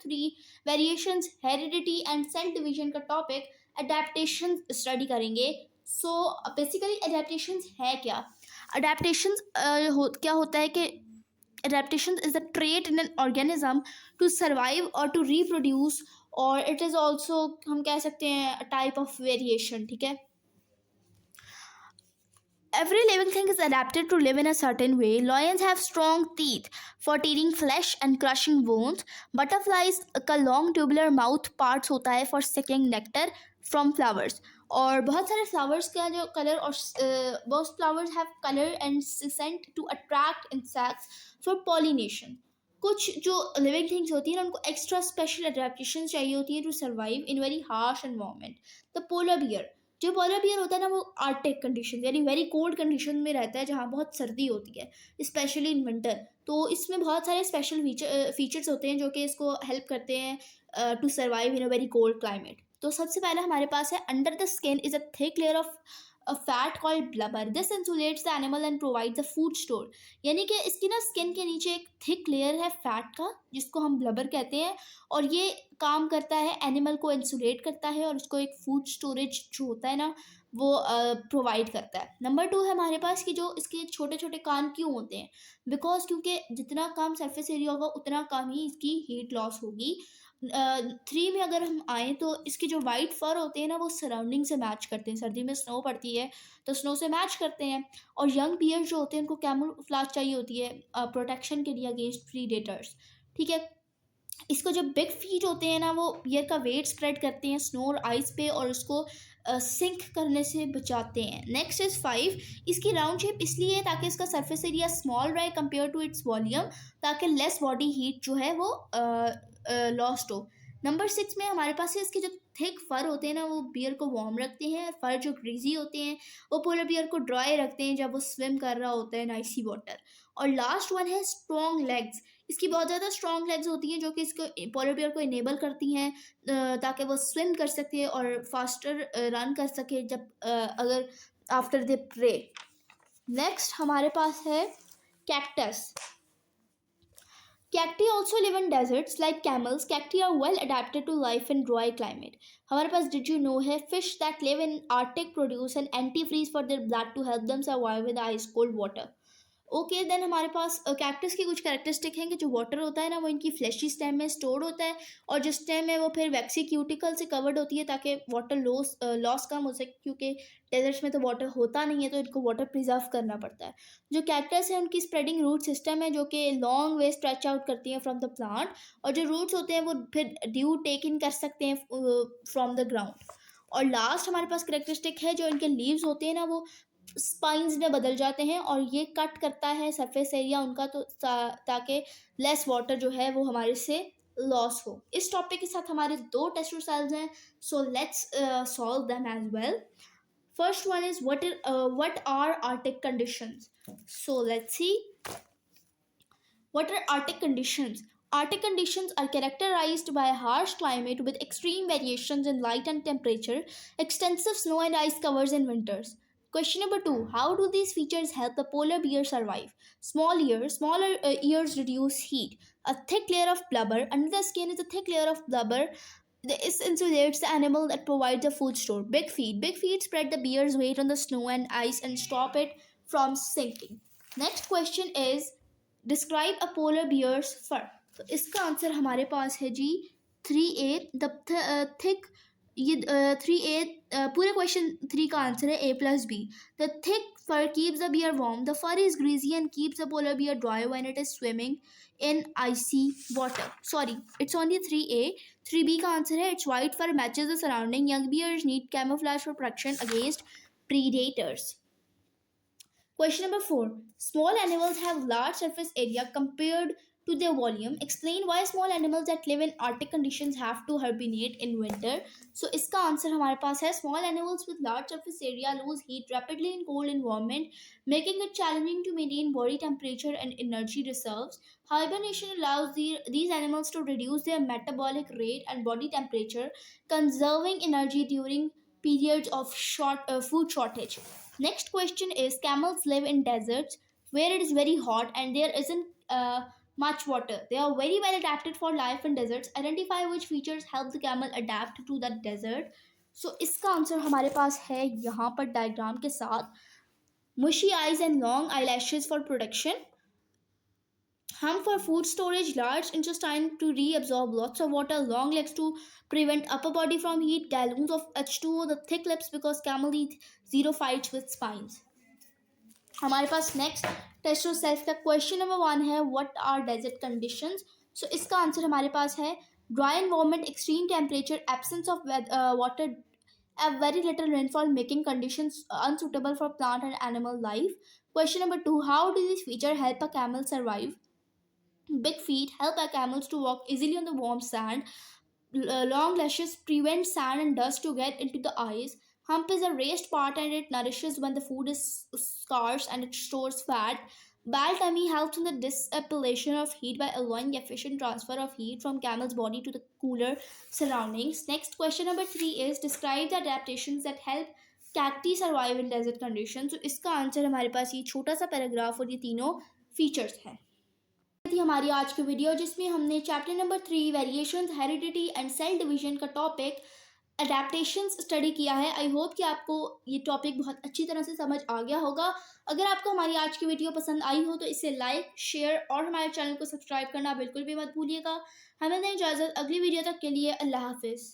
3 variations, heredity and cell division का topic adaptation study करेंगे। So basically adaptations है क्या? अडेप्टेशंस क्या होता है कि adaptation is a trait in an organism to survive or to reproduce, और it is also हम कह सकते हैं type of variation, ठीक है। Every living thing is adapted to live in a certain way. Lions have strong teeth for tearing flesh and crushing bones. Butterflies का long tubular mouth parts होता है for sucking nectar from flowers. और बहुत सारे flowers का जो color और most flowers have color and scent to attract insects for pollination. कुछ जो लिविंग थिंग्स होती हैं ना, उनको एक्स्ट्रा स्पेशल अडेप्टेशन चाहिए होती है to survive in very harsh environment. The polar bear, जो पोलर बियर होता है ना, वो आर्टिक कंडीशन यानी वेरी कोल्ड कंडीशन में रहता है, जहाँ बहुत सर्दी होती है, स्पेशली इन विंटर। तो इसमें बहुत सारे स्पेशल फीचर्स होते हैं जो कि इसको हेल्प करते हैं to survive in a very cold climate. तो सबसे पहले हमारे पास है under the skin is a thick layer of a fat called blubber. This insulates the animal and provides a food store. यानी कि इसकी ना स्किन के नीचे एक थिक लेयर है फैट का, जिसको हम ब्लबर कहते हैं, और ये काम करता है, एनिमल को इंसुलेट करता है और उसको एक फूड स्टोरेज जो होता है ना, वो प्रोवाइड करता है। नंबर 2 है हमारे पास कि जो इसके छोटे छोटे कान क्यों होते हैं, बिकॉज क्योंकि जितना कम सरफेस एरिया होगा उतना कम ही इसकी हीट लॉस होगी। 3 में अगर हम आएँ तो इसके जो वाइट फर होते हैं ना, वो सराउंडिंग से मैच करते हैं। सर्दी में स्नो पड़ती है तो स्नो से मैच करते हैं। और यंग बियर जो होते हैं उनको कैमोफ्लेज चाहिए होती है प्रोटेक्शन के लिए अगेंस्ट प्रीडेटर्स, ठीक है। इसको जो बिग फीट होते हैं ना, वो बियर का वेट स्प्रेड करते हैं स्नो और आइस पे और उसको सिंक करने से बचाते हैं। नेक्स्ट इज 5, इसकी राउंड शेप इसलिए है ताकि इसका सरफेस एरिया स्मॉल रहे कंपेयर टू इट्स वॉल्यूम, ताकि लेस बॉडी हीट जो है वो लॉस्ट हो। नंबर 6 में हमारे पास है इसके जो थिक फर होते हैं ना, वो बियर को वार्म रखते हैं। फर जो ग्रीजी होते हैं वो पोलर बियर को ड्राई रखते हैं जब वो स्विम कर रहा होता है इन आइसी वाटर। और लास्ट वन है स्ट्रॉन्ग लेग्स। इसकी बहुत ज़्यादा स्ट्रॉन्ग लेग्स होती हैं जो कि इसको पोलर बियर को इनेबल करती हैं ताकि वो स्विम कर सके और फास्टर रन कर सके जब अगर आफ्टर द प्रे। नेक्स्ट हमारे पास है cactus. Cacti also live in deserts like camels. Cacti are well adapted to life in dry climate. हमारे पास did you know है fish that live in Arctic produce an antifreeze for their blood to help them survive with ice cold water. Okay then हमारे पास cactus की कुछ characteristic हैं कि जो water होता है ना, वो इनकी फ्लैशी स्टेम में स्टोर्ड होता है और जो स्टेम है वो फिर वैक्सी क्यूटिकल से कवर्ड होती है ताकि वाटर लॉस कम हो सके, क्योंकि डेजर्ट्स में तो वाटर होता नहीं है तो इनको वाटर प्रिजर्व करना पड़ता है। जो कैक्टस है उनकी स्प्रेडिंग रूट सिस्टम है जो कि लॉन्ग वे स्ट्रेच आउट करती हैं फ्रॉम द प्लांट, और जो रूट्स होते हैं वो फिर ड्यू टेक इन कर सकते हैं फ्रॉम द ग्राउंड। और लास्ट हमारे पास करेक्टरिस्टिक है जो इनके लीव्स होते हैं ना, वो स्पाइंस में बदल जाते हैं और ये कट करता है सरफेस एरिया उनका, तो ताकि लेस वाटर जो है वो हमारे से लॉस हो। इस टॉपिक के साथ हमारे 2 टेस्ट रिजल्ट्स हैं, so let's solve them as well. First one is what are Arctic conditions. So let's see what are Arctic conditions. Arctic conditions are characterized by a harsh climate with extreme variations in light and temperature, extensive snow and ice covers in winters. Question number 2. How do these features help the polar bear survive? Smaller ears reduce heat. A thick layer of blubber. Under the skin is a thick layer of blubber. This insulates the animal that provides a food store. Big feet. Big feet spread the bear's weight on the snow and ice and stop it from sinking. Next question is describe a polar bears fur. तो इसका answer हमारे पास है जी 3A the thick. ये 3A पूरे question 3 का answer है A+B। The thick fur keeps the bear warm. The fur is greasy and keeps the polar bear dry when it is swimming in icy water. Sorry, it's only 3A। 3B का answer है it's white fur matches the surrounding. Young bears need camouflage for protection against predators. Question number 4. Small animals have large surface area compared to their volume. Explain why small animals that live in Arctic conditions have to hibernate in winter. So इसका answer हमारे पास है small animals with large surface area lose heat rapidly in cold environment, making it challenging to maintain body temperature and energy reserves. Hibernation allows these animals to reduce their metabolic rate and body temperature, conserving energy during periods of food shortage. Next question is camels live in deserts where it is very hot and there isn't much water. They are very well adapted for life in deserts. Identify which features help the camel adapt to that desert. So इसका answer हमारे पास है यहाँ पर diagram के साथ. Mushy eyes and long eyelashes for protection. Hum for food storage, large intestine to reabsorb lots of water, long legs to prevent upper body from heat, gallons of H2O, the thick lips because camel eat zero fights with spines. हमारे पास next test your self का question number 1 है what are desert conditions. सो इसका answer हमारे पास है dry environment, extreme temperature, absence of water, a very little rainfall making conditions unsuitable for plant and animal life. Question number 2, how do these features help a camel survive? Big feet help our camels to walk easily on the warm sand. Long lashes prevent sand and dust to get into the eyes. Hump is a raised part and it nourishes when the food is scarce and it stores fat. Bal tummy helps in the dissipation of heat by allowing efficient transfer of heat from camel's body to the cooler surroundings. Next, question number 3 is describe the adaptations that help cacti survive in desert conditions. So इसका answer हमारे पास ये छोटा सा paragraph और ये तीनों features हैं. थी हमारी आज की वीडियो जिसमें हमने chapter number 3 variations, heredity and cell division का टॉपिक अडेप्टेशंस स्टडी किया है. आई होप कि आपको ये टॉपिक बहुत अच्छी तरह से समझ आ गया होगा. अगर आपको हमारी आज की वीडियो पसंद आई हो तो इसे लाइक, शेयर और हमारे चैनल को सब्सक्राइब करना बिल्कुल भी मत भूलिएगा. हमें दें इजाज़त अगली वीडियो तक के लिए. अल्लाह हाफिज़.